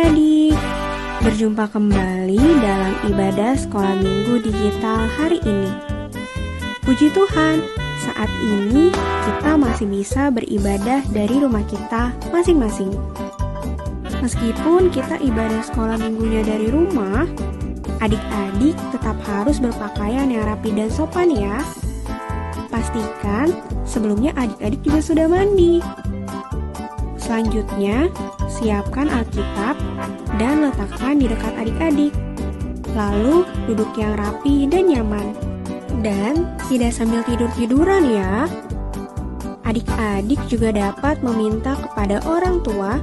adik-adik, berjumpa kembali dalam ibadah sekolah minggu digital hari ini. Puji Tuhan, saat ini kita masih bisa beribadah dari rumah kita masing-masing. Meskipun kita ibadah sekolah minggunya dari rumah, adik-adik tetap harus berpakaian yang rapi dan sopan ya. Pastikan sebelumnya adik-adik juga sudah mandi. Selanjutnya, siapkan Alkitab dan letakkan di dekat adik-adik. Lalu, duduk yang rapi dan nyaman. Dan tidak sambil tidur-tiduran ya. Adik-adik juga dapat meminta kepada orang tua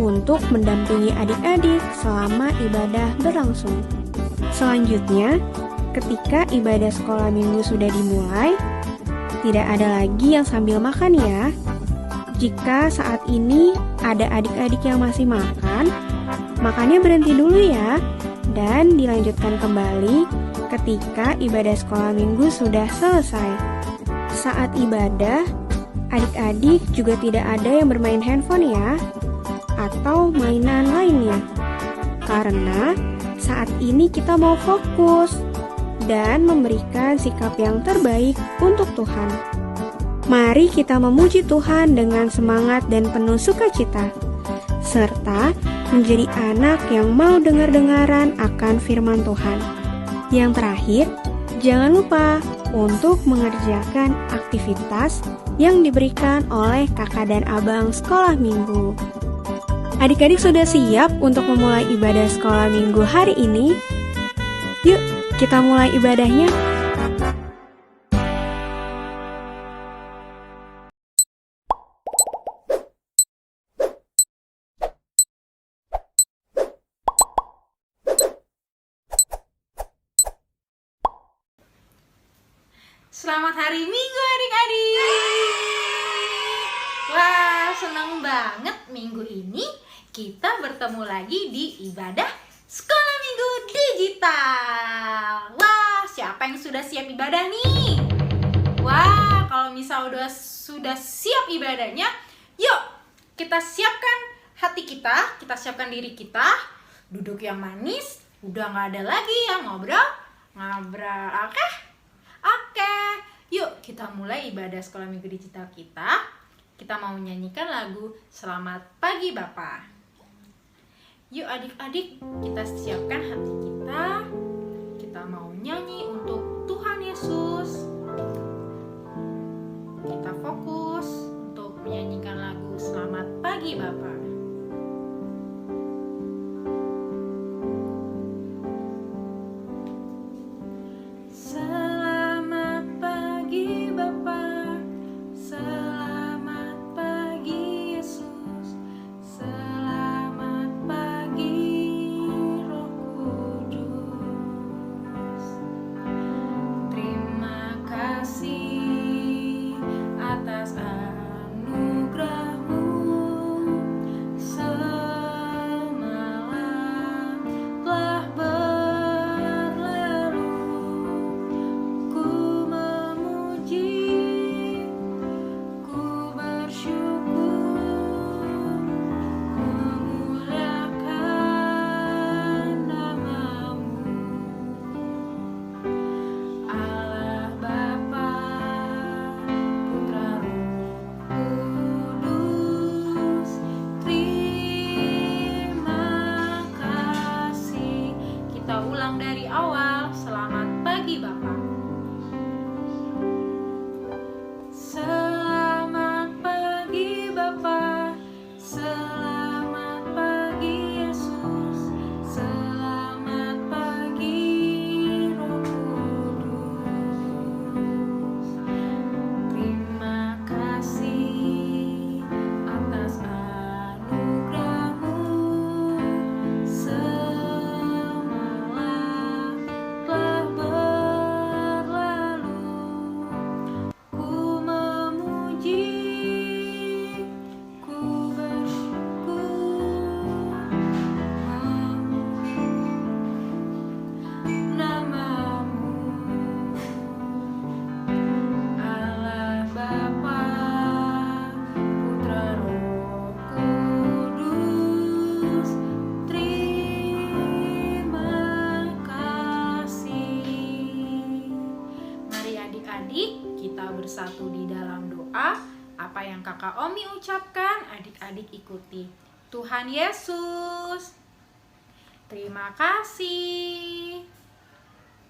untuk mendampingi adik-adik selama ibadah berlangsung. Selanjutnya, ketika ibadah sekolah minggu sudah dimulai, tidak ada lagi yang sambil makan ya. Jika saat ini ada adik-adik yang masih makan, makannya berhenti dulu ya, dan dilanjutkan kembali ketika ibadah sekolah minggu sudah selesai. Saat ibadah, adik-adik juga tidak ada yang bermain handphone ya, atau mainan lainnya. Karena saat ini kita mau fokus dan memberikan sikap yang terbaik untuk Tuhan. Mari kita memuji Tuhan dengan semangat dan penuh sukacita, serta menjadi anak yang mau dengar-dengaran akan firman Tuhan. Yang terakhir, jangan lupa untuk mengerjakan aktivitas yang diberikan oleh kakak dan abang sekolah minggu. Adik-adik sudah siap untuk memulai ibadah sekolah minggu hari ini? Yuk, kita mulai ibadahnya. Selamat hari Minggu adik-adik. Wah, senang banget minggu ini kita bertemu lagi di ibadah sekolah minggu digital. Wah, siapa yang sudah siap ibadah nih? Wah, kalau misal sudah siap ibadahnya, yuk kita siapkan hati kita siapkan diri kita, duduk yang manis, udah gak ada lagi yang ngobrol, Oke, yuk kita mulai ibadah sekolah minggu digital kita. Kita mau nyanyikan lagu Selamat Pagi Bapa. Yuk adik-adik, kita siapkan hati kita. Kita mau nyanyi untuk Tuhan Yesus. Kita fokus untuk menyanyikan lagu Selamat Pagi Bapa. ucapkan, adik-adik ikuti. Tuhan Yesus, terima kasih.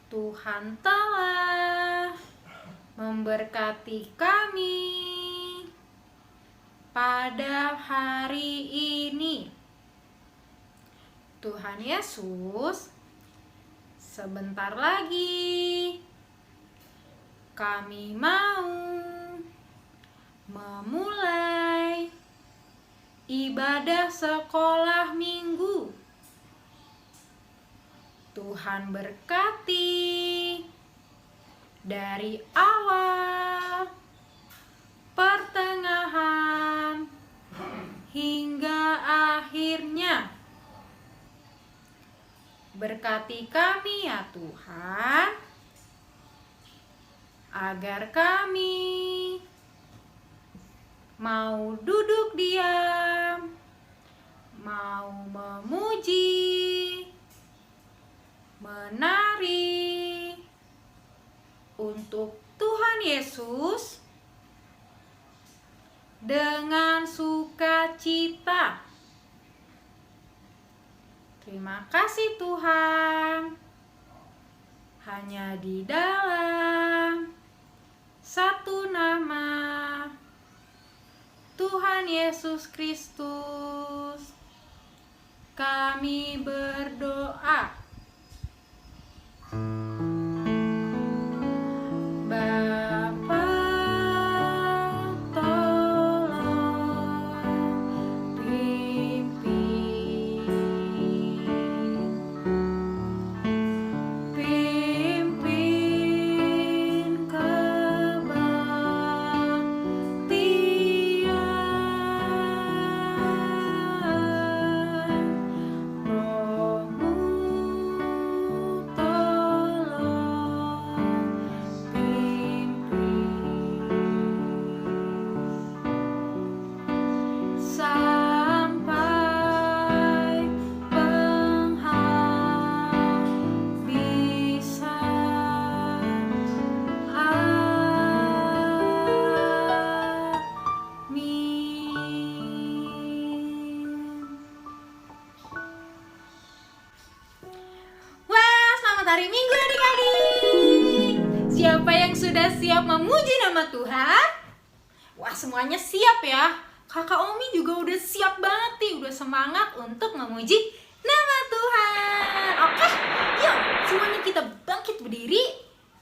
Tuhan telah memberkati kami pada hari ini. Tuhan Yesus, sebentar lagi kami mau memulai ibadah sekolah minggu. Tuhan berkati dari awal, pertengahan, hingga akhirnya. Berkati kami ya Tuhan, agar kami mau duduk diam, mau memuji, menari untuk Tuhan Yesus dengan sukacita. Terima kasih Tuhan, hanya di dalam satu nama, Tuhan Yesus Kristus, kami berdoa. Bapa, tolong pimpin kebaktian, Roh-Mu tolong pimpin sampai penghabisan. Wah, selamat hari Minggu adik-adik. Siapa yang sudah siap memuji nama Tuhan? Wah, semuanya siap ya. Kakak Omi juga udah siap banget nih, udah semangat untuk memuji nama Tuhan. Oke, yuk semuanya kita bangkit berdiri.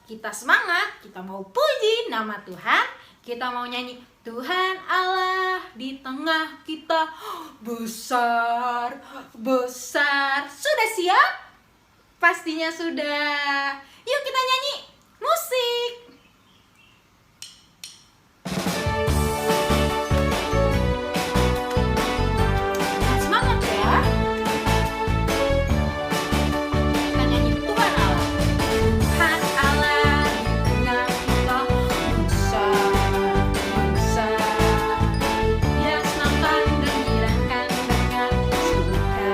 Kita semangat, kita mau puji nama Tuhan. Kita mau nyanyi, Tuhan Allah di tengah kita besar, besar. Sudah siap? Pastinya sudah. Yuk kita nyanyi musik. Semangat ya. Kita nyanyi Tuhan Allah. Tuhan Allah di tengah kita besar, besar. Dia senangkan dan girangkan dengan sukacita.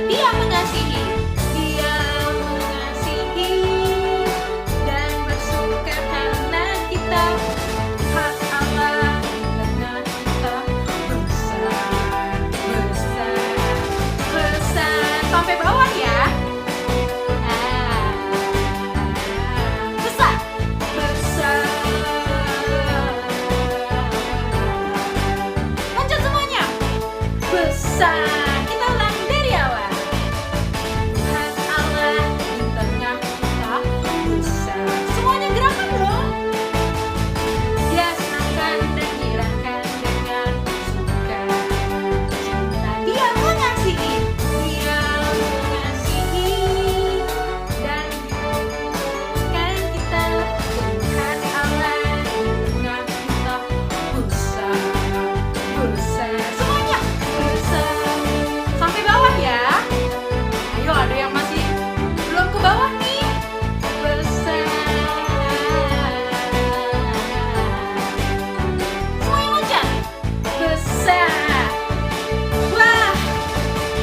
Dia mengasihi, Dia mengasihi dan bersuka karena kita. Tuhan Allah di tengah kita besar, besar, besar. Sampai bawah ya. Besar, besar. Lanjut semuanya. Besar. Kita ulang dari awal. Tuhan Allah di tengah kita besar. Semuanya gerakan dong. Dia senangkan dan girangkan dengan sukacita. Dia mengasihi, Dia mengasihi dan kan kita. Tuhan Allah di tengah kita besar, besar. Semuanya besar. Sampai bawah ya. Ayo, ada yang masih belum ke bawah nih. Besar. Semuanya loncat. Besar. Wah,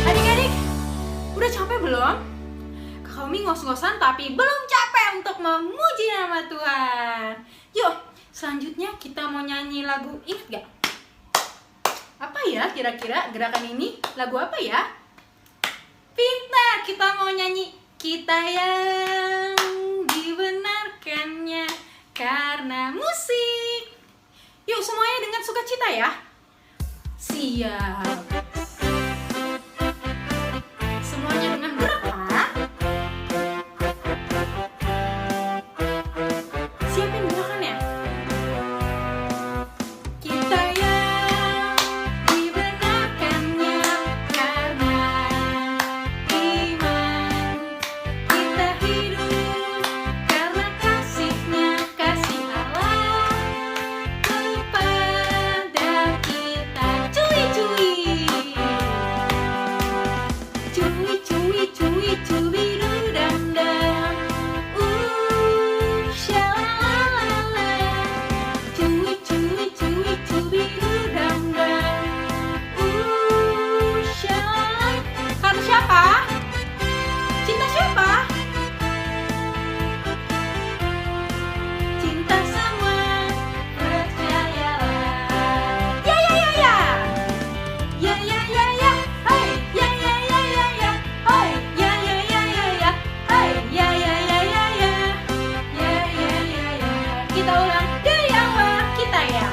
adik-adik, udah capek belum? Kakak Umi ngos-ngosan tapi belum capek untuk memuji nama Tuhan. Yuk, selanjutnya kita mau nyanyi lagu, ingat gak? Apa ya kira-kira gerakan ini? Lagu apa ya? Pintar, kita mau nyanyi Kita yang dibenarkannya karena musik. Yuk semuanya dengan sukacita ya. Siap. Semuanya dengan berapa? Siapin gerakannya. Kita yang dibenarkannya karena iman. Kita hidup karena kasih-Nya, kasih Allah kepada kita. Cuy-cuy. Cuy-cuy, cuy-cuy-dudang-dang. Syalalala. Cuy-cuy, cuy-cuy-dudang-dang. Syalalala. Karena siapa? Cinta siapa? Cinta sama, percayalah. Ya ya ya ya. Ya ya ya ya. Hai, ya ya ya ya ya. Hai, ya ya ya ya ya. Hai, ya ya ya ya ya. Ya ya ya ya. Kita ulang dari awal. Kita yang.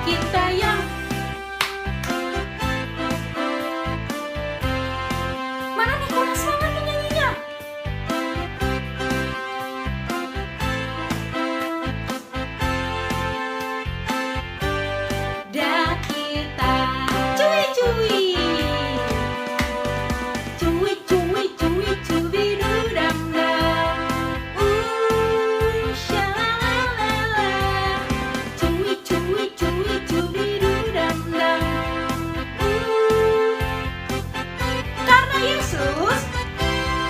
Kita yang. Mana nih kurang semangat nih nyanyinya? Dan kita cuy-cuy. Cuy-cuy, cuy-cuy-dudang-dang. Syalalala. Cuy-cuy, cuy-cuy-dudang-dang. Karena Yesus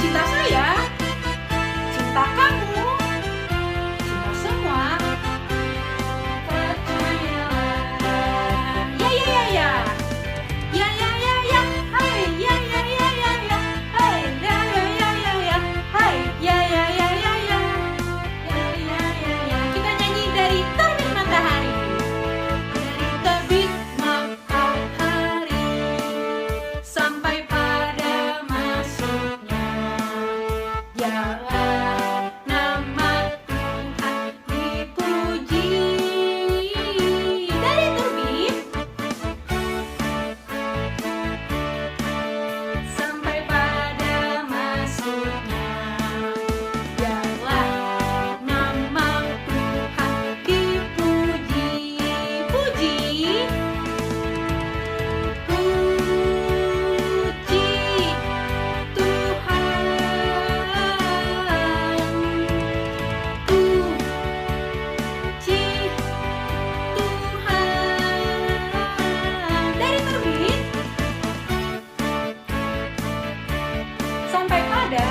cinta saya, cinta kamu, cinta semua. Percayalah. Ya ya ya ya. Ya ya ya ya. Hai, ya ya ya ya ya. Hai, ya ya ya ya ya. Hai, ya ya ya ya ya. Ya ya ya ya. Kita nyanyi dari terbit matahari. Dari terbit matahari sampai pada masuknya. Biarlah nama Tuhan dipuji. Dari terbit sampai pada masuknya. Biarlah nama Tuhan dipuji. Puji. Puji Tuhan. Puji Tuhan. Dari terbit sampai pada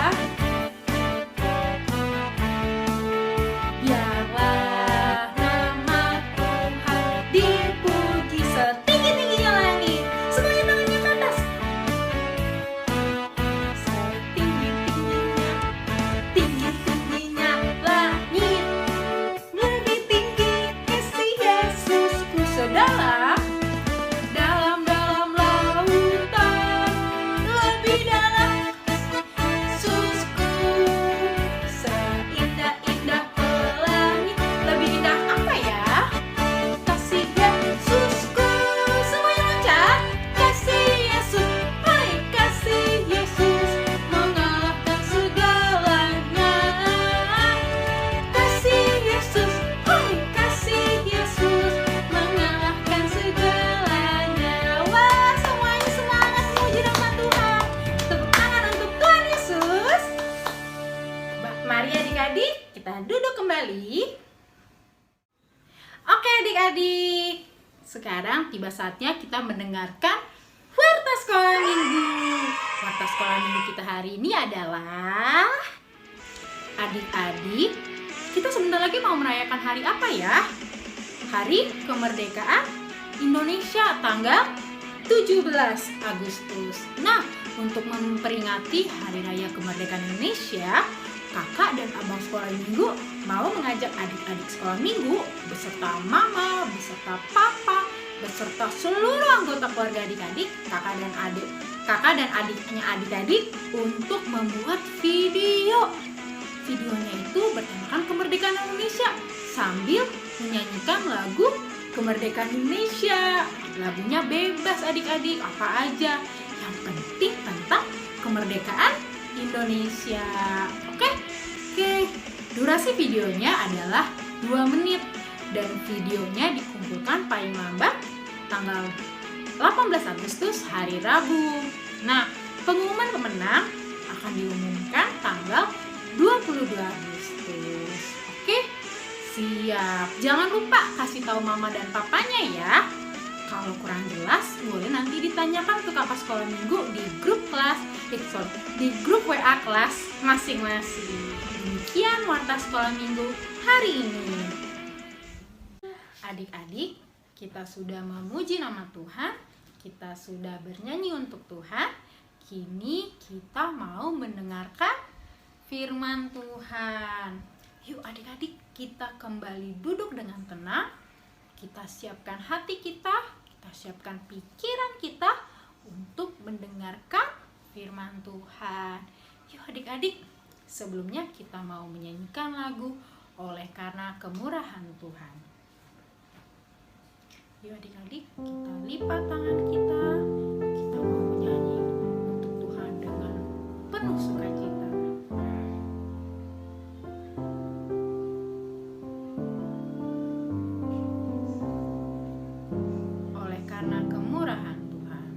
biarlah nama Tuhan dipuji setinggi-tingginya langit. Semuanya tangannya ke atas. Setinggi-tingginya, tinggi-tingginya langit. Lebih tinggi kasih Yesusku sedalam. Dalam-dalam lautan, lebih dalam Yesusku, seindah-indah pelangi. Lebih indah apa ya? Kasih Yesusku. Semuanya loncat. Kasih Yesus, hai kasih Yesus, mengalahkan segalanya. Kasih Yesus, hai kasih Yesus, mengalahkan segalanya. Wah, semuanya semangat memuji nama Tuhan. Tepuk tangan untuk Tuhan Yesus. Mari adik-adik, kita duduk kembali. Oke adik-adik, sekarang tiba saatnya kita mendengarkan Warta Sekolah Minggu. Warta Sekolah Minggu kita hari ini adalah adik-adik, kita sebentar lagi mau merayakan hari apa ya? Hari Kemerdekaan Indonesia tanggal 17 Agustus. Nah, untuk memperingati Hari Raya Kemerdekaan Indonesia, kakak dan abang sekolah minggu mau mengajak adik-adik sekolah minggu beserta mama, beserta papa, beserta seluruh anggota keluarga adik-adik, kakak dan adiknya adik-adik untuk membuat video. Videonya itu bertemakan kemerdekaan Indonesia sambil menyanyikan lagu kemerdekaan Indonesia. Lagunya bebas adik-adik, apa aja. Yang penting tentang kemerdekaan Indonesia. Oke. Durasi videonya adalah 2 menit dan videonya dikumpulkan paling lambat tanggal 18 Agustus hari Rabu. Nah, pengumuman pemenang akan diumumkan tanggal 22 Agustus. Oke? Siap. Jangan lupa kasih tahu mama dan papanya ya. Kalau kurang jelas, boleh nanti ditanyakan ke kakak sekolah minggu di grup WA kelas masing-masing. Demikian warta sekolah minggu hari ini. Adik-adik, kita sudah memuji nama Tuhan, kita sudah bernyanyi untuk Tuhan. Kini kita mau mendengarkan firman Tuhan. Yuk adik-adik, kita kembali duduk dengan tenang. Kita siapkan hati kita siapkan pikiran kita untuk mendengarkan firman Tuhan. Yuk adik-adik, sebelumnya kita mau menyanyikan lagu Oleh Karena Kemurahan Tuhan. Yuk adik-adik, kita lipat tangan kita mau menyanyi untuk Tuhan dengan penuh sukacita. Oleh karena kemurahan Tuhan.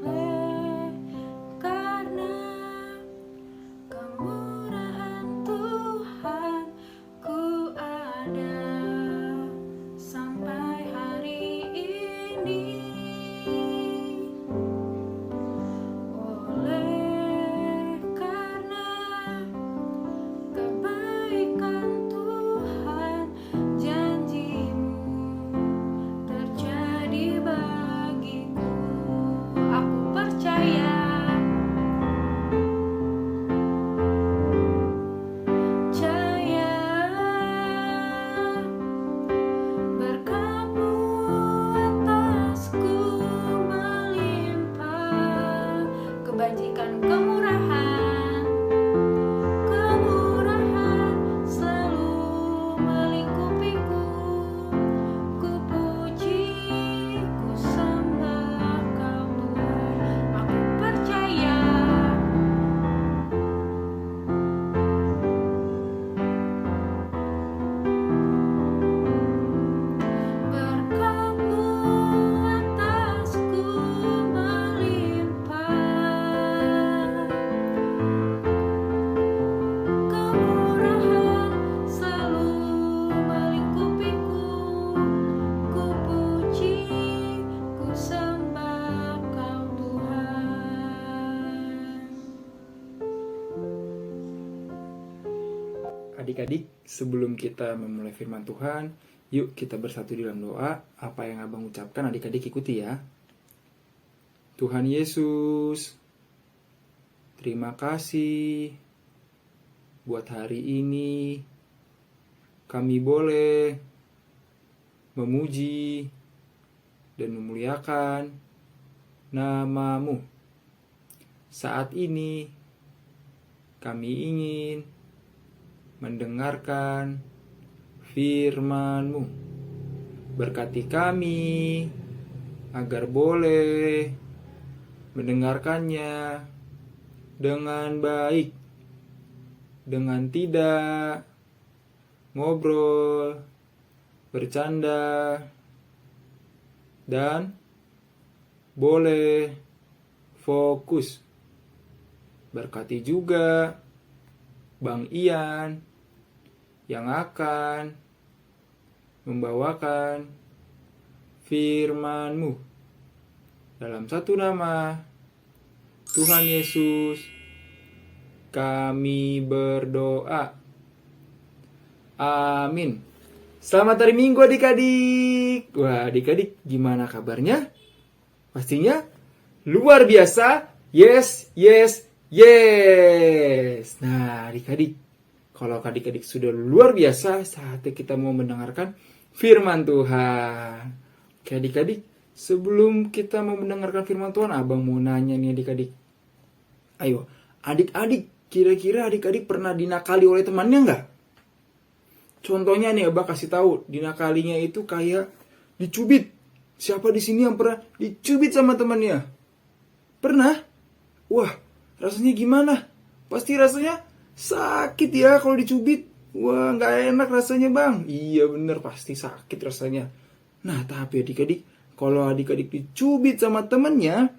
Oleh karena kemurahan Tuhan, ku ada sampai hari ini. Oleh karena kebaikan Tuhan, janji-Mu terjadi bagiku. Aku percaya. Berkat-Mu atasku melimpah, kebajikan kemurahan selalu melingkupiku. Ku puji, ku sembah Kau Tuhan. Aku percaya. Berkat-Mu atasku melimpah, kemurahan selalu melingkupiku. Ku puji, ku sembah Kau Tuhan. Adik-adik, sebelum kita memulai firman Tuhan, yuk kita bersatu di dalam doa. Apa yang Abang ucapkan, adik-adik ikuti ya. Tuhan Yesus, terima kasih buat hari ini. Kami boleh memuji dan memuliakan nama-Mu. Saat ini kami ingin mendengarkan firman-Mu. Berkati kami agar boleh mendengarkannya dengan baik, dengan tidak ngobrol, bercanda, dan boleh fokus. Berkati juga Bang Ian yang akan membawakan firman-Mu. Dalam satu nama, Tuhan Yesus, kami berdoa. Amin. Selamat hari Minggu adik-adik. Wah, adik-adik gimana kabarnya? Pastinya luar biasa. Yes, yes, yes. Nah, adik-adik, kalau adik-adik sudah luar biasa, saatnya kita mau mendengarkan firman Tuhan. Oke adik-adik, sebelum kita mau mendengarkan firman Tuhan, abang mau nanya nih adik-adik. Ayo, adik-adik, kira-kira adik-adik pernah dinakali oleh temannya nggak? Contohnya nih abang kasih tahu, dinakalinya itu kayak dicubit. Siapa di sini yang pernah dicubit sama temannya? Pernah? Wah, rasanya gimana? Pasti rasanya sakit ya kalau dicubit. Wah, nggak enak rasanya bang. Iya bener, pasti sakit rasanya. Nah, tapi adik-adik, kalau adik-adik dicubit sama temannya,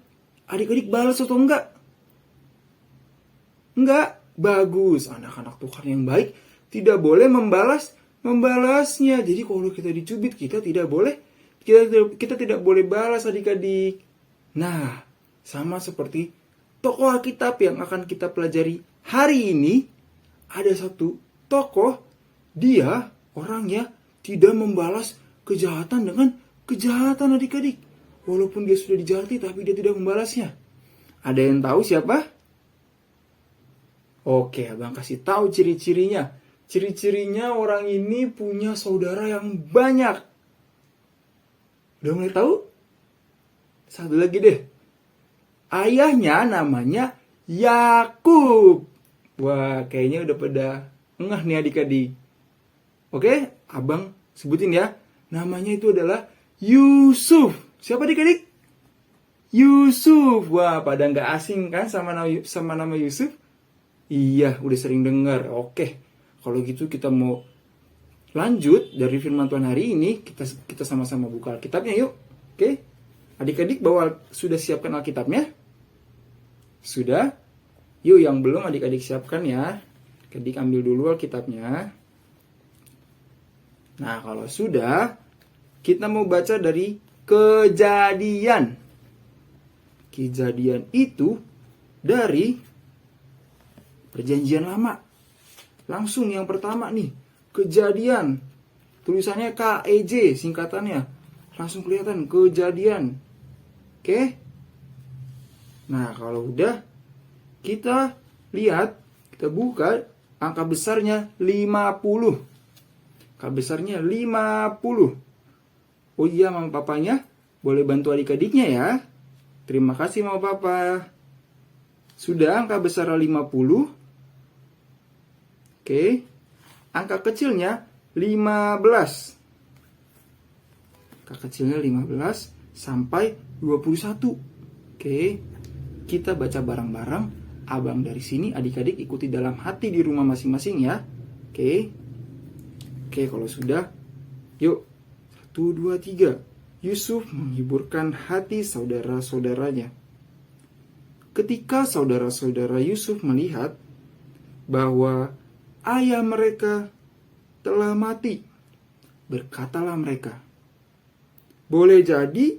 adik-adik balas atau enggak? Enggak. Bagus. Anak-anak Tuhan yang baik tidak boleh membalasnya. Jadi kalau kita dicubit, kita tidak boleh balas adik-adik. Nah, sama seperti tokoh Alkitab yang akan kita pelajari hari ini. Ada satu tokoh, dia orangnya tidak membalas kejahatan dengan kejahatan adik-adik. Walaupun dia sudah dijahati, tapi dia tidak membalasnya. Ada yang tahu siapa? Oke, abang kasih tahu ciri-cirinya. Ciri-cirinya orang ini punya saudara yang banyak. Udah mulai tahu? Satu lagi deh. Ayahnya namanya Yakub. Wah, kayaknya udah pada ngeh nih adik-adik. Oke, abang sebutin ya. Namanya itu adalah Yusuf. Siapa adik-adik? Yusuf. Wah, pada nggak asing kan sama nama Yusuf? Iya, udah sering dengar. Oke, kalau gitu kita mau lanjut dari firman Tuhan hari ini. Kita sama-sama buka Alkitabnya yuk. Oke, adik-adik sudah siapkan Alkitabnya? Sudah? Yuk, yang belum adik-adik siapkan ya. Adik ambil dulu Alkitabnya. Nah, kalau sudah, kita mau baca dari Kejadian. Kejadian itu dari Perjanjian Lama. Langsung yang pertama nih, Kejadian. Tulisannya KEJ singkatannya. Langsung kelihatan Kejadian. Oke? Nah, kalau udah, kita lihat, kita buka angka besarnya 50. Angka besarnya 50. Oh iya, mama papanya boleh bantu adik-adiknya ya. Terima kasih mama papa. Sudah angka besar 50. Oke. Angka kecilnya 15. Angka kecilnya 15 sampai 21. Oke. Kita baca bareng-bareng. Abang dari sini, adik-adik ikuti dalam hati di rumah masing-masing ya. Oke. Oke, kalau sudah, yuk. 1, 2, 3. Yusuf menghiburkan hati saudara-saudaranya. Ketika saudara-saudara Yusuf melihat bahwa ayah mereka telah mati, berkatalah mereka, boleh jadi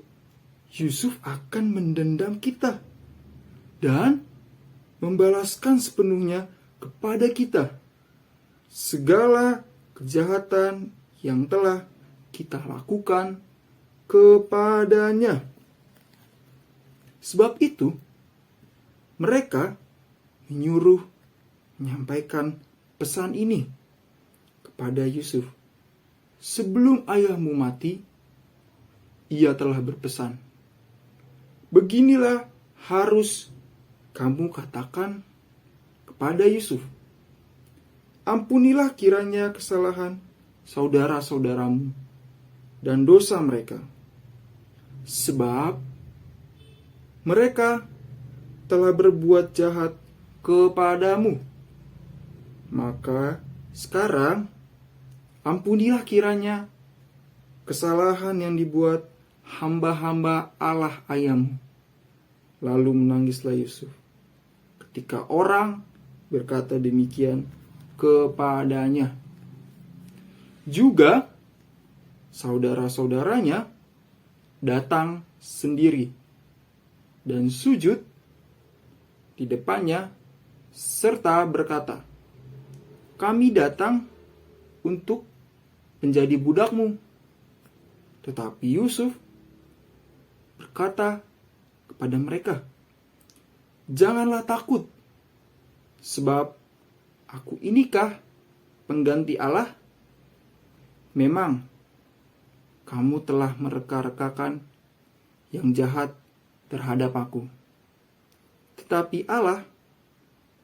Yusuf akan mendendam kita dan membalaskan sepenuhnya kepada kita segala kejahatan yang telah kita lakukan kepadanya. Sebab itu, mereka menyampaikan pesan ini kepada Yusuf. Sebelum ayahmu mati, ia telah berpesan, beginilah harus kamu katakan kepada Yusuf. Ampunilah kiranya kesalahan saudara-saudaramu dan dosa mereka. Sebab mereka telah berbuat jahat kepadamu. Maka sekarang ampunilah kiranya kesalahan yang dibuat hamba-hamba Allah ayahmu. Lalu menangislah Yusuf ketika orang berkata demikian kepadanya. Juga saudara-saudaranya datang sendiri dan sujud di depannya serta berkata, kami datang untuk menjadi budakmu. Tetapi Yusuf berkata kepada mereka, janganlah takut, sebab aku inikah pengganti Allah? Memang kamu telah mereka-rekakan yang jahat terhadap aku. Tetapi Allah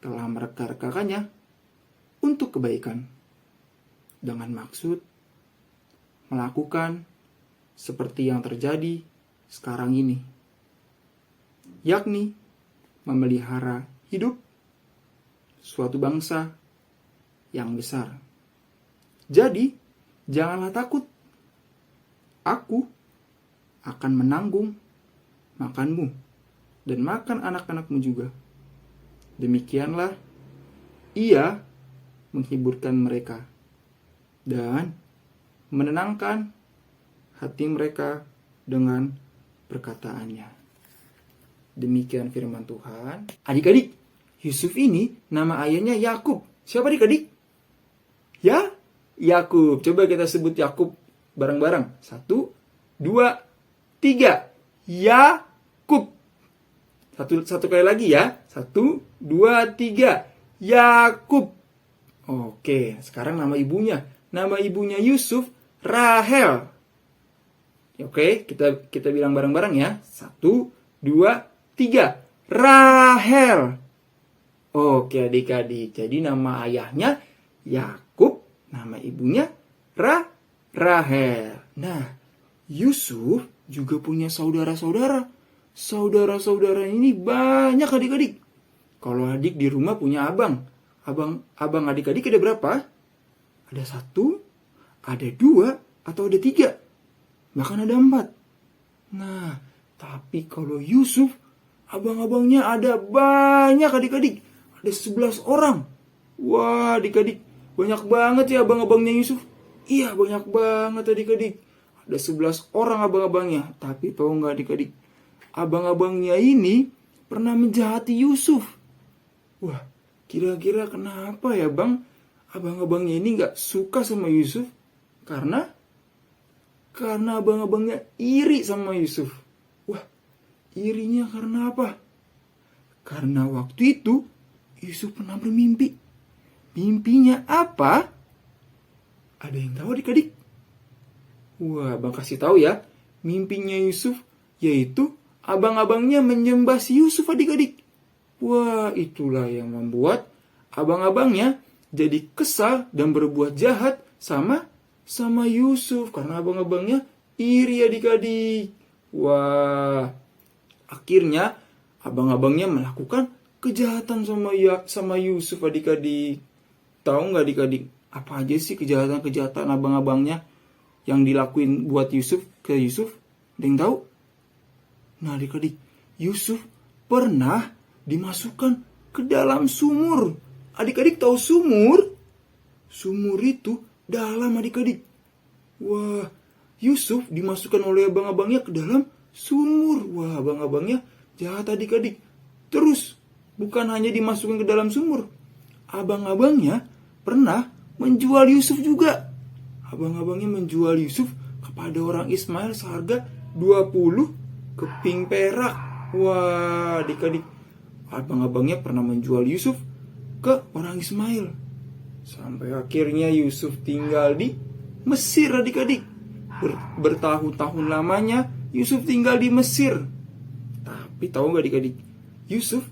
telah mereka-rekakannya untuk kebaikan, dengan maksud melakukan seperti yang terjadi sekarang ini, yakni memelihara hidup suatu bangsa yang besar. Jadi, janganlah takut. Aku akan menanggung makanmu dan makan anak-anakmu juga. Demikianlah ia menghiburkan mereka dan menenangkan hati mereka dengan perkataannya. Demikian firman Tuhan. Adik-adik, Yusuf ini nama ayahnya Yakub. Siapa adik-adik? Ya, Yakub. Coba kita sebut Yakub bareng-bareng. 1, 2, 3. Yakub. Satu kali lagi ya. 1, 2, 3. Yakub. Oke, sekarang nama ibunya. Nama ibunya Yusuf, Rahel. Oke, kita bilang bareng-bareng ya. 1, 2, 3. Rahel. Oke adik-adik. Jadi nama ayahnya Yakub, nama ibunya Rahel. Nah, Yusuf juga punya saudara-saudara. Saudara-saudara ini banyak adik-adik. Kalau adik di rumah punya abang adik-adik ada berapa? Ada 1, ada 2, atau ada 3. Bahkan ada 4. Nah, tapi kalau Yusuf, abang-abangnya ada banyak adik-adik. Ada 11 orang. Wah adik-adik, banyak banget ya abang-abangnya Yusuf. Iya banyak banget adik-adik. Ada 11 orang abang-abangnya. Tapi tahu nggak adik-adik, abang-abangnya ini pernah menjahati Yusuf. Wah, kira-kira kenapa ya bang? Abang-abangnya ini nggak suka sama Yusuf. Karena abang-abangnya iri sama Yusuf. Wah, irinya karena apa? Karena waktu itu Yusuf pernah bermimpi. Mimpinya apa? Ada yang tahu adik-adik? Wah, abang kasih tahu ya. Mimpinya Yusuf yaitu abang-abangnya menyembah si Yusuf adik-adik. Wah, itulah yang membuat abang-abangnya jadi kesal dan berbuat jahat sama Yusuf. Karena abang-abangnya iri adik-adik. Wah, akhirnya abang-abangnya melakukan kejahatan sama Yusuf adik-adik. Tahu nggak adik-adik, apa aja sih kejahatan-kejahatan abang-abangnya yang dilakuin buat Yusuf ke Yusuf? Ada yang tahu? Nah adik-adik, Yusuf pernah dimasukkan ke dalam sumur. Adik-adik tahu sumur? Sumur itu dalam adik-adik. Wah, Yusuf dimasukkan oleh abang-abangnya ke dalam sumur. Wah, abang-abangnya jahat adik-adik. Terus, bukan hanya dimasukkan ke dalam sumur. Abang-abangnya pernah menjual Yusuf juga. Abang-abangnya menjual Yusuf kepada orang Ismail seharga 20 keping perak. Wah, adik-adik, abang-abangnya pernah menjual Yusuf ke orang Ismail. Sampai akhirnya Yusuf tinggal di Mesir adik-adik. Bertahun-tahun lamanya Yusuf tinggal di Mesir. Tapi tahu gak adik-adik, Yusuf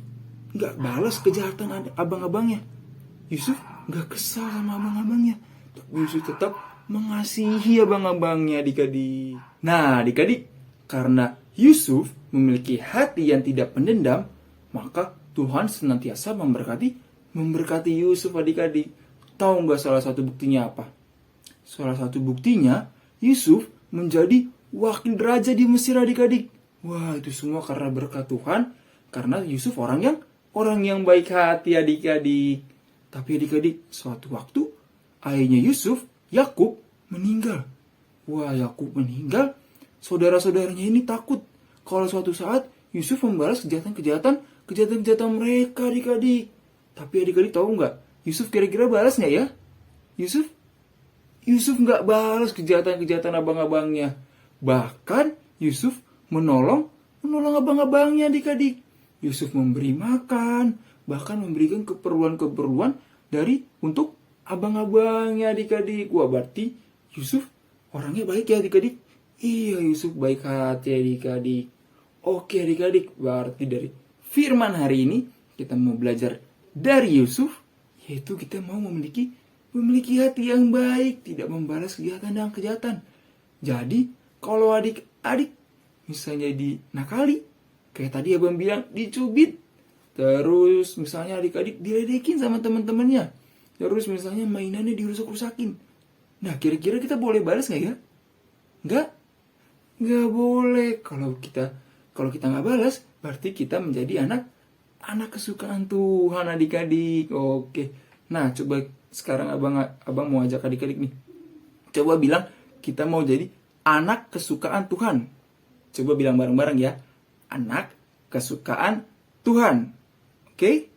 gak balas kejahatan abang-abangnya. Yusuf gak kesal sama abang-abangnya. Tapi Yusuf tetap mengasihi abang-abangnya adik-adik. Nah adik-adik, karena Yusuf memiliki hati yang tidak pendendam, maka Tuhan senantiasa memberkati Yusuf adik-adik. Tahu nggak salah satu buktinya apa? Salah satu buktinya, Yusuf menjadi wakil raja di Mesir adik-adik. Wah, itu semua karena berkat Tuhan, karena Yusuf orang yang baik hati adik-adik. Tapi adik-adik, suatu waktu ayahnya Yusuf, Yakub, meninggal. Wah, Yakub meninggal, saudara-saudaranya ini takut kalau suatu saat Yusuf membalas kejahatan mereka adik-adik. Tapi adik-adik tahu nggak? Yusuf kira-kira balas nggak ya? Yusuf nggak balas kejahatan abang-abangnya. Bahkan Yusuf menolong abang-abangnya adik-adik. Yusuf memberi makan, bahkan memberikan keperluan-keperluan untuk abang-abangnya adik-adik. Wah, berarti Yusuf orangnya baik ya adik-adik. Iya, Yusuf baik hati adik-adik. Oke adik-adik, berarti dari firman hari ini kita mau belajar dari Yusuf, yaitu kita mau memiliki hati yang baik, tidak membalas kejahatan dan kejahatan. Jadi, kalau adik-adik misalnya dinakali, kayak tadi abang bilang dicubit, terus misalnya adik-adik diledekin sama teman-temannya, terus misalnya mainannya dirusak-rusakin. Nah, kira-kira kita boleh balas nggak ya? Nggak boleh. Kalau kita nggak balas, berarti kita menjadi anak kesukaan Tuhan adik-adik. Oke. Nah, coba sekarang abang mau ajak adik-adik nih. Coba bilang kita mau jadi anak kesukaan Tuhan. Coba bilang bareng-bareng ya. Anak kesukaan Tuhan. Oke?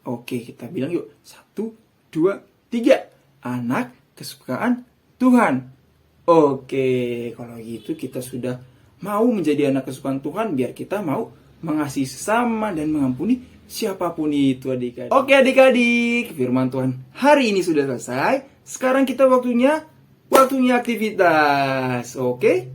Oke, kita bilang yuk. 1, 2, 3. Anak kesukaan Tuhan. Oke, kalau gitu kita sudah mau menjadi anak kesukaan Tuhan, biar kita mau mengasihi sesama dan mengampuni siapapun itu adik-adik. Oke adik-adik, firman Tuhan hari ini sudah selesai. Sekarang kita waktunya aktivitas. Oke,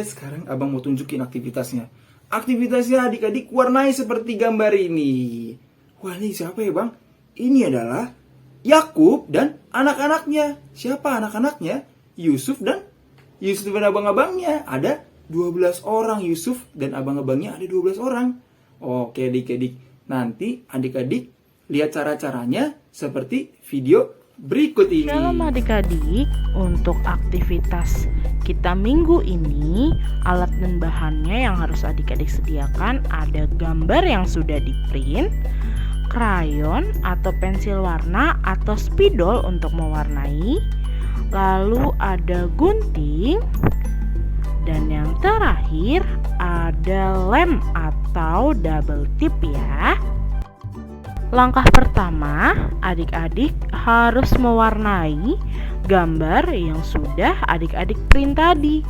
sekarang abang mau tunjukin aktivitasnya. Aktivitasnya adik-adik warnai seperti gambar ini. Wah, ini siapa ya bang? Ini adalah Yakub dan anak-anaknya. Siapa anak-anaknya? Yusuf dan abang-abangnya. Ada 12 orang. Yusuf dan abang-abangnya ada 12 orang. Oke adik-adik. Nanti adik-adik lihat cara-caranya seperti video berikut ini. Shalom adik-adik, untuk aktivitas kita minggu ini, alat dan bahannya yang harus adik-adik sediakan ada gambar yang sudah di-print, krayon atau pensil warna atau spidol untuk mewarnai, lalu ada gunting, dan yang terakhir ada lem atau double tip ya. Langkah pertama, adik-adik harus mewarnai gambar yang sudah adik-adik print tadi.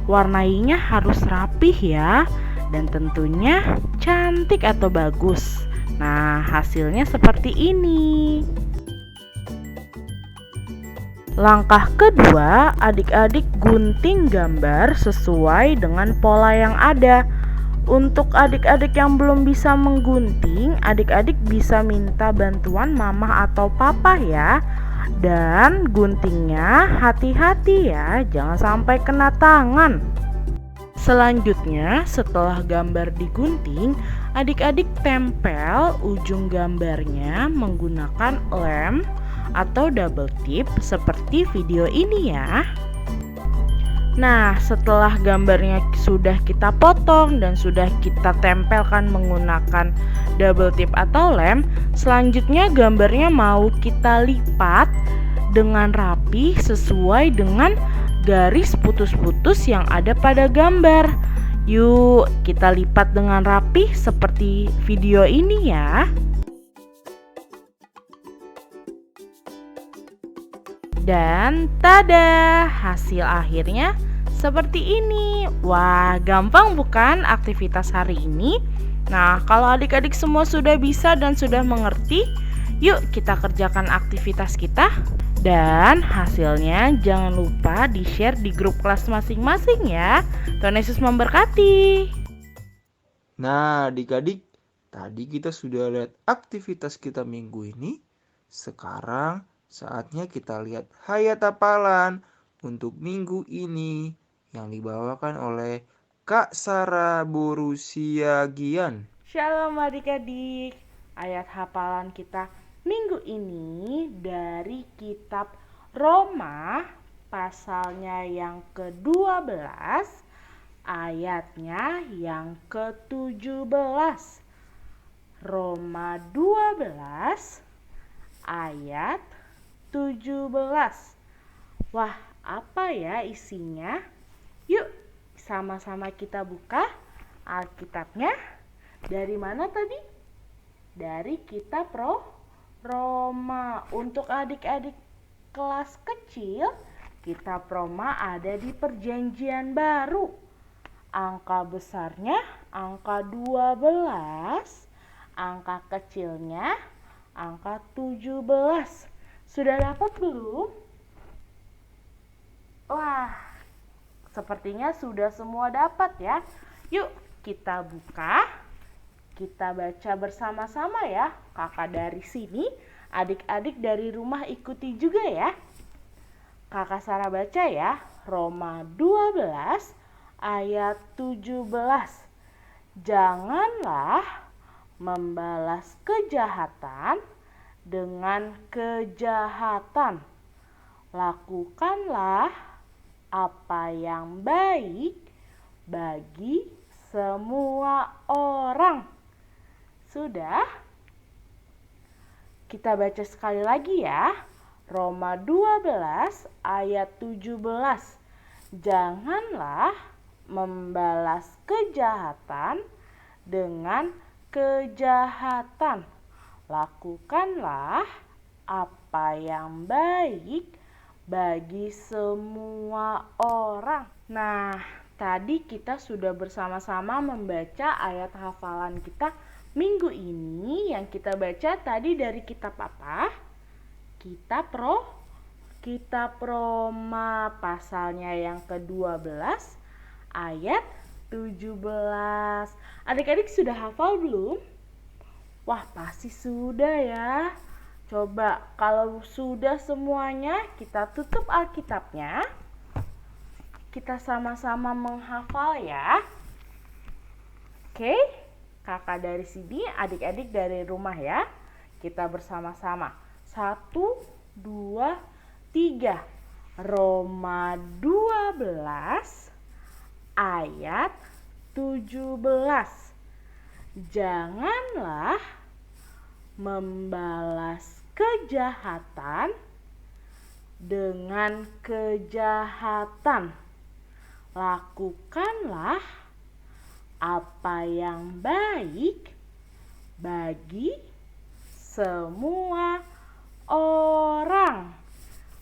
Warnainya harus rapih ya, dan tentunya cantik atau bagus. Nah, hasilnya seperti ini. Langkah kedua, adik-adik gunting gambar sesuai dengan pola yang ada. Untuk adik-adik yang belum bisa menggunting, adik-adik bisa minta bantuan mama atau papa ya. Dan guntingnya hati-hati ya, jangan sampai kena tangan. Selanjutnya, setelah gambar digunting, adik-adik tempel ujung gambarnya menggunakan lem atau double tip seperti video ini ya. Nah, setelah gambarnya sudah kita potong dan sudah kita tempelkan menggunakan double tip atau lem, selanjutnya gambarnya mau kita lipat dengan rapi sesuai dengan garis putus-putus yang ada pada gambar. Yuk, kita lipat dengan rapi seperti video ini ya. Dan tada, hasil akhirnya seperti ini. Wah, gampang bukan aktivitas hari ini? Nah, kalau adik-adik semua sudah bisa dan sudah mengerti, yuk kita kerjakan aktivitas kita. Dan hasilnya jangan lupa di-share di grup kelas masing-masing ya. Tuhan Yesus memberkati. Nah adik-adik, tadi kita sudah lihat aktivitas kita minggu ini. Sekarang saatnya kita lihat hayat hafalan untuk minggu ini yang dibawakan oleh Kak Sarah Borusiagian. Shalom adik-adik. Ayat hafalan kita minggu ini dari kitab Roma pasalnya yang ke-12 ayatnya yang ke-17. Roma 12 ayat 17. Wah, apa ya isinya? Yuk, sama-sama kita buka Alkitabnya. Dari mana tadi? Dari kitab Roma. Untuk adik-adik kelas kecil, kitab Roma ada di Perjanjian Baru. Angka besarnya angka 12, angka kecilnya angka 17. Sudah dapat belum? Wah, sepertinya sudah semua dapat ya. Yuk, kita buka, kita baca bersama-sama ya. Kakak dari sini, adik-adik dari rumah ikuti juga ya. Kakak Sarah baca ya, Roma 12 ayat 17. Janganlah membalas kejahatan dengan kejahatan. Lakukanlah apa yang baik bagi semua orang. Sudah? Kita baca sekali lagi ya. Roma 12 ayat 17. Janganlah membalas kejahatan dengan kejahatan. Lakukanlah apa yang baik bagi semua orang. Nah, tadi kita sudah bersama-sama membaca ayat hafalan kita minggu ini. Yang kita baca tadi dari kitab apa? Kitab Roma pasalnya yang ke-12 ayat 17. Adik-adik sudah hafal belum? Wah, pasti sudah ya. Coba kalau sudah semuanya, kita tutup Alkitabnya. Kita sama-sama menghafal ya. Oke, kakak dari sini, adik-adik dari rumah ya. Kita bersama-sama. 1, 2, 3. Roma 12 ayat 17. Janganlah membalas kejahatan dengan kejahatan. Lakukanlah apa yang baik bagi semua orang.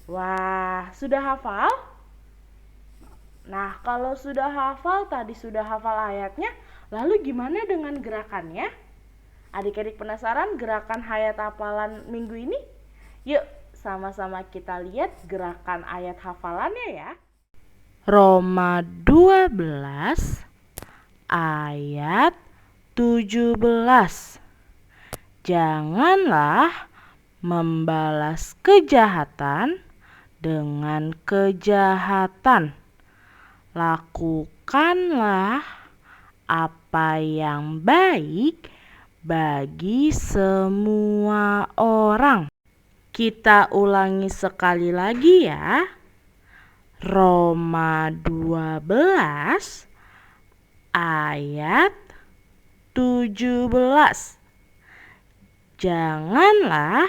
Wah, sudah hafal? Nah, kalau sudah hafal, tadi sudah hafal ayatnya, lalu gimana dengan gerakannya? Adik-adik penasaran gerakan ayat hafalan minggu ini? Yuk, sama-sama kita lihat gerakan ayat hafalannya ya. Roma 12 ayat 17. Janganlah membalas kejahatan dengan kejahatan. Lakukanlah apa yang baik bagi semua orang. Kita ulangi sekali lagi ya. Roma 12 ayat 17. Janganlah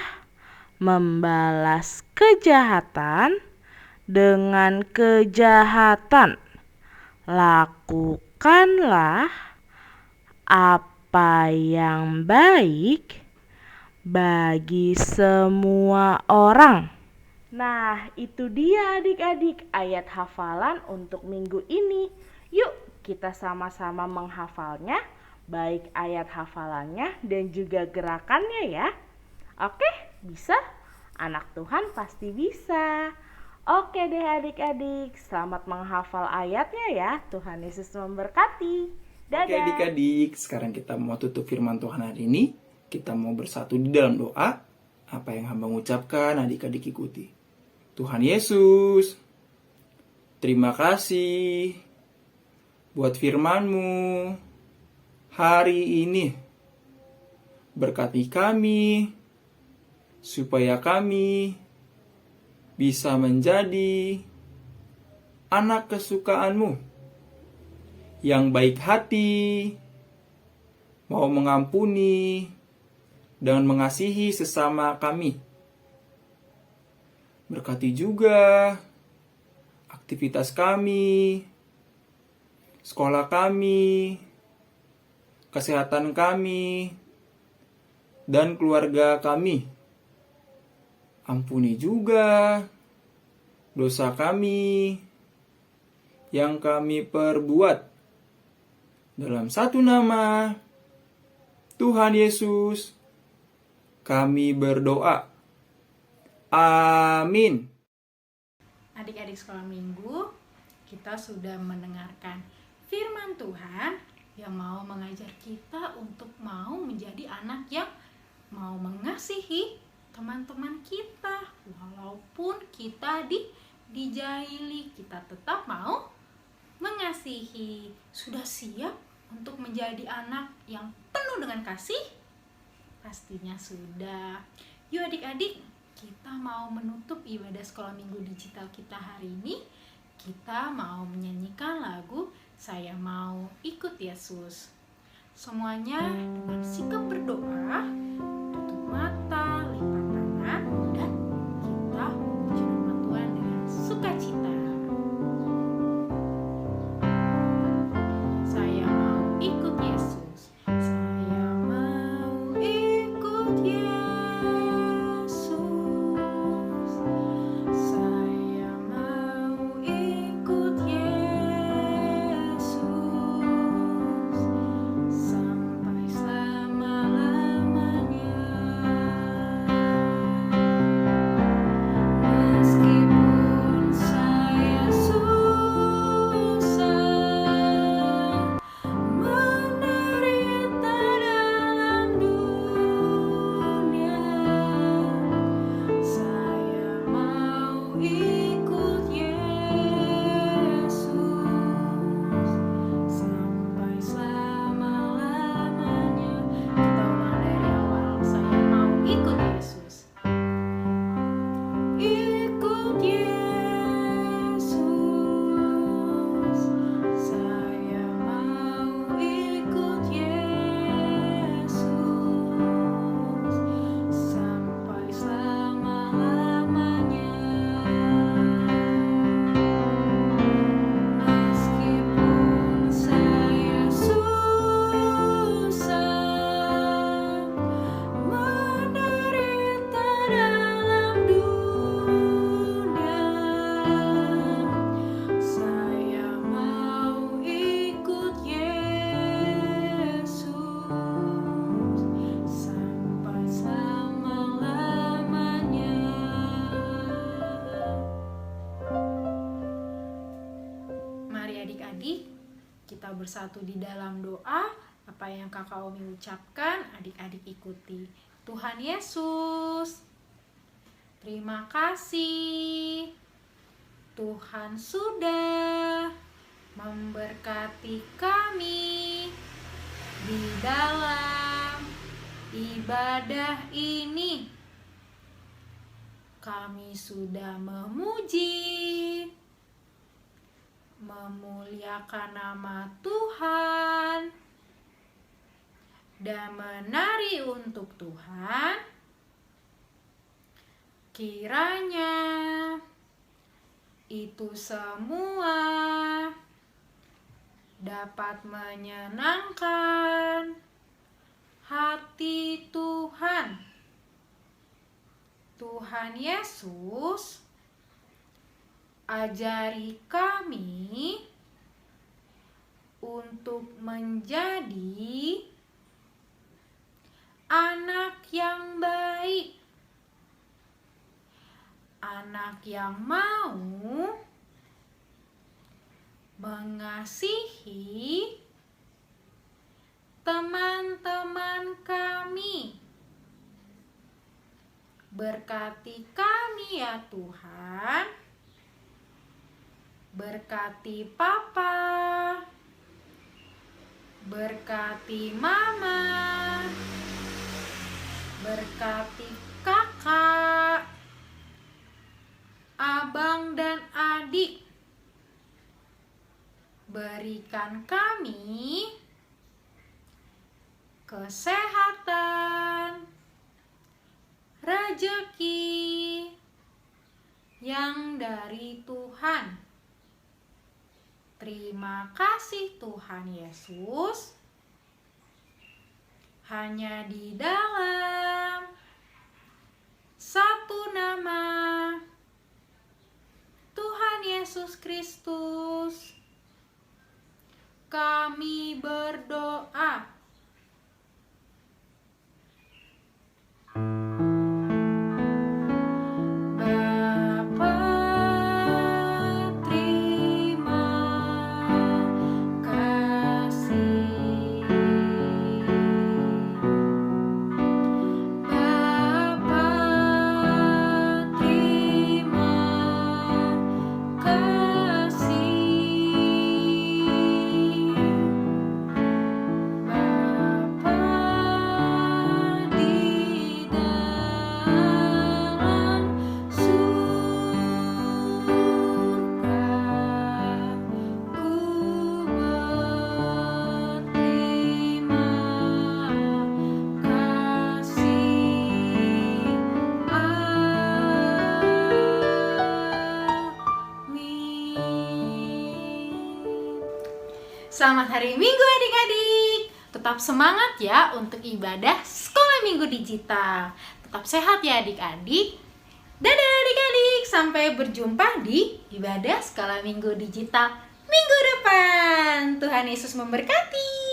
membalas kejahatan dengan kejahatan. Lakukanlah apa yang baik bagi semua orang. Nah, itu dia adik-adik ayat hafalan untuk minggu ini. Yuk, kita sama-sama menghafalnya, baik ayat hafalannya dan juga gerakannya ya. Oke, bisa? Anak Tuhan pasti bisa. Oke deh adik-adik, selamat menghafal ayatnya ya. Tuhan Yesus memberkati. Dadah. Oke adik-adik, sekarang kita mau tutup firman Tuhan hari ini. Kita mau bersatu di dalam doa. Apa yang hamba ucapkan, adik-adik ikuti. Tuhan Yesus, terima kasih buat firman-Mu hari ini. Berkati kami, supaya kami bisa menjadi anak kesukaan-Mu yang baik hati, mau mengampuni, dan mengasihi sesama kami. Berkati juga aktivitas kami, sekolah kami, kesehatan kami, dan keluarga kami. Ampuni juga dosa kami yang kami perbuat. Dalam satu nama Tuhan Yesus, kami berdoa. Amin. Adik-adik sekolah minggu, kita sudah mendengarkan firman Tuhan yang mau mengajar kita untuk mau menjadi anak yang mau mengasihi teman-teman kita. Walaupun kita dijahili, kita tetap mau mengasihi. Sudah siap untuk menjadi anak yang penuh dengan kasih? Pastinya sudah. Yuk adik-adik, kita mau menutup ibadah sekolah minggu digital kita hari ini. Kita mau menyanyikan lagu Saya Mau Ikut Yesus. Semuanya dengan sikap berdoa, tutup mata, lipat tangan, dan kita memuji nama Tuhan dengan sukacita. Saya mau ikut Yesus. Saya mau ikut Yesus. Saya mau ikut Yesus sampai selama-lamanya. Meskipun saya susah menderita dalam dunia, saya mau ikut Yesus sampai selama-lamanya. Kita ulang dari awal. Saya mau ikut Yesus. Ikut Yesus. Saya mau ikut Yesus sampai selama-lamanya. Meskipun saya susah menderita dalam dunia, saya mau ikut Yesus sampai selama-lamanya. Mari adik-adik, kita bersatu di dalam doa. Apa yang Kakak Omi ucapkan, adik-adik ikuti. Tuhan Yesus, terima kasih. Tuhan sudah memberkati kami di dalam ibadah ini. Kami sudah memuji, memuliakan nama Tuhan, dan menari untuk Tuhan. Kiranya itu semua dapat menyenangkan hati Tuhan. Tuhan Yesus, ajari kami untuk menjadi anak yang baik, anak yang mau mengasihi teman-teman kami. Berkati kami ya Tuhan, berkati Papa, berkati Mama, berkati kakak, abang dan adik. Berikan kami kesehatan, rezeki yang dari Tuhan. Terima kasih Tuhan Yesus. Hanya di dalam satu nama, Tuhan Yesus Kristus, kami berdoa. Bapa, terima kasih. Selamat hari Minggu adik-adik. Tetap semangat ya untuk ibadah sekolah minggu digital. Tetap sehat ya adik-adik. Dadah adik-adik, sampai berjumpa di ibadah sekolah minggu digital minggu depan. Tuhan Yesus memberkati.